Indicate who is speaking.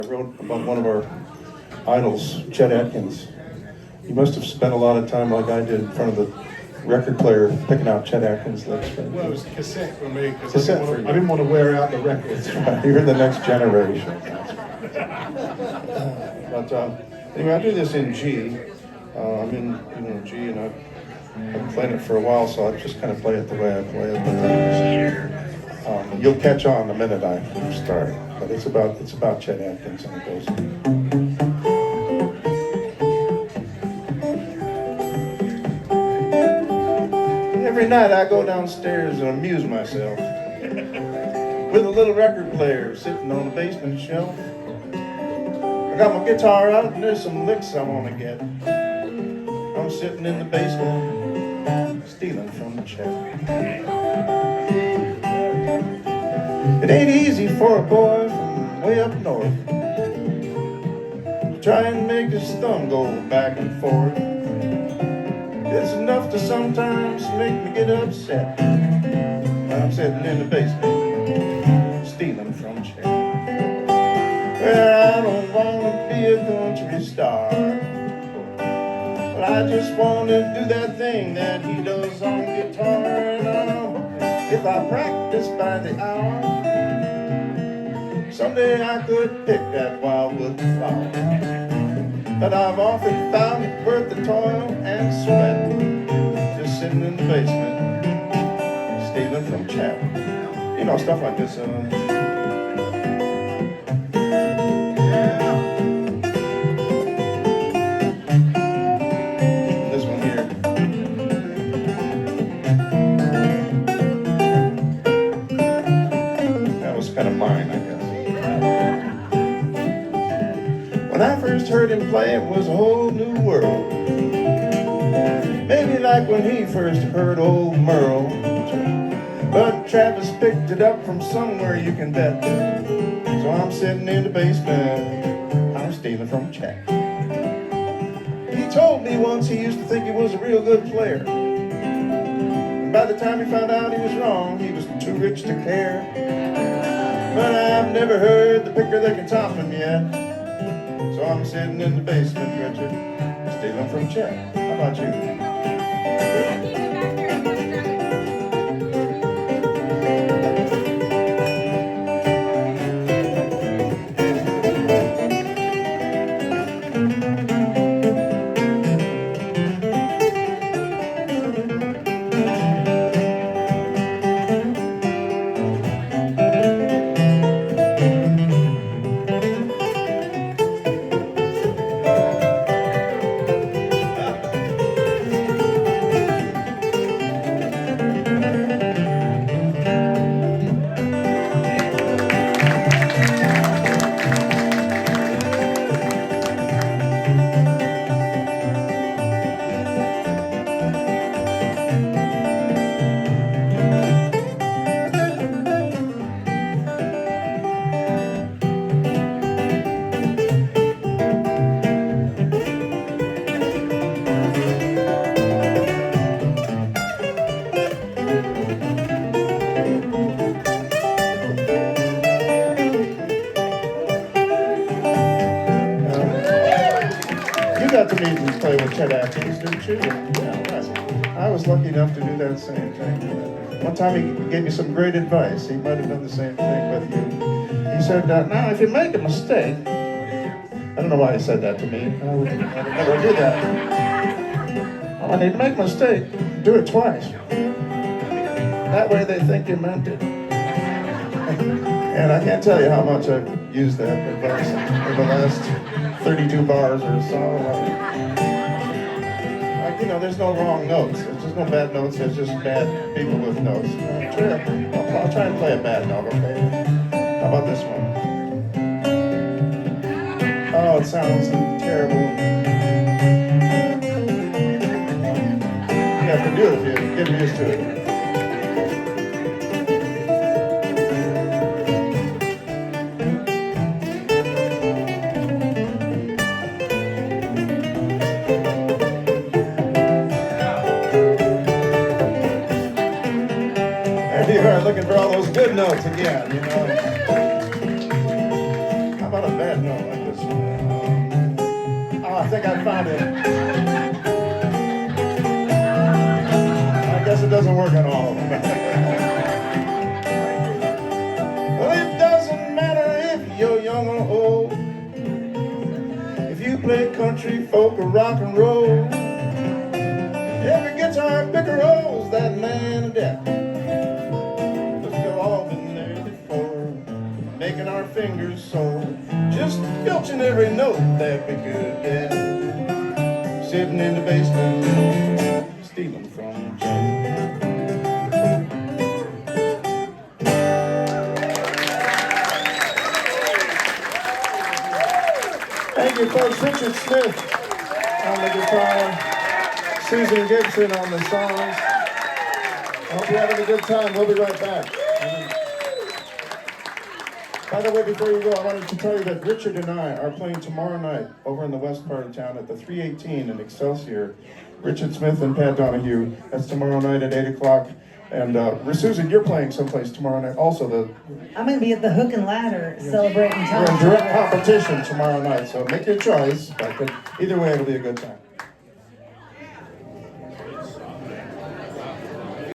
Speaker 1: I wrote about one of our idols, Chet Atkins. You must have spent a lot of time like I did in front of the record player picking out Chet Atkins' licks.
Speaker 2: Well, it was cassette for me because
Speaker 1: Cassette
Speaker 2: I didn't want to wear out the records.
Speaker 1: You're the next generation. But anyway, I do this in G. I'm in G, and I've been playing it for a while, so I just kind of play it the way I play it. But, you'll catch on the minute I start. But it's about Chet Atkins, and it goes. Every night I go downstairs and amuse myself with a little record player sitting on the basement shelf. I got my guitar out and there's some licks I want to get. I'm sitting in the basement stealing from the Chet. It ain't easy for a boy from way up north to try and make his thumb go back and forth. It's enough to sometimes make me get upset. I'm sitting in the basement stealing from Chet. Well, I don't want to be a country star, but I just want to do that thing that he does on guitar. And if I practice by the hour, someday I could pick that wildwood flower. But I've often found it worth the toil and sweat, just sitting in the basement, stealing from Chet. You know, stuff like this. This one here. That was kind of mine, I guess. When I first heard him play, it was a whole new world. Maybe like when he first heard old Merle. But Travis picked it up from somewhere, you can bet. So I'm sitting in the basement, I'm stealing from Chet. He told me once he used to think he was a real good player. And by the time he found out he was wrong, he was too rich to care. But I've never heard the picker that can top him yet. So I'm sitting in the basement, Richard, stealing from Chet. How about you? You got to meet and play with Chet Atkins, didn't you? Yeah, right. I was lucky enough to do that same thing. One time he gave me some great advice. He might have done the same thing with you. He said, now if you make a mistake, I don't know why he said that to me. I would never do that. When you make a mistake, do it twice. That way they think you meant it. And I can't tell you how much I've used that advice in the last 32 bars or so. Like, you know, there's no wrong notes. There's just no bad notes. There's just bad people with notes. I'll try and play a bad note, okay? How about this one? Oh, it sounds terrible. You have to do it if you get used to it. You are looking for all those good notes again, you know. How about a bad note? like this one. Oh, I think I found it. I guess it doesn't work on all of them. Well, it doesn't matter if you're young or old. If you play country, folk, or rock and roll, every guitar picker owes that man a debt. Cause we've all been there before, making our fingers sore, just filching every note that we could get, sitting in the basement, stealing from Jen. Thank you, folks. Richard Smith on the guitar, Susan Gibson on the songs. I hope you're having a good time. We'll be right back. By the way, before you go, I wanted to tell you that Richard and I are playing tomorrow night over in the west part of town at the 318 in Excelsior. Richard Smith and Pat Donahue. That's tomorrow night at 8 o'clock. And Susan, you're playing someplace tomorrow night. Also,
Speaker 3: I'm going to be at the Hook and Ladder celebrating
Speaker 1: we're
Speaker 3: time.
Speaker 1: in direct competition tomorrow night, so make your choice. But either way, it'll be a good time.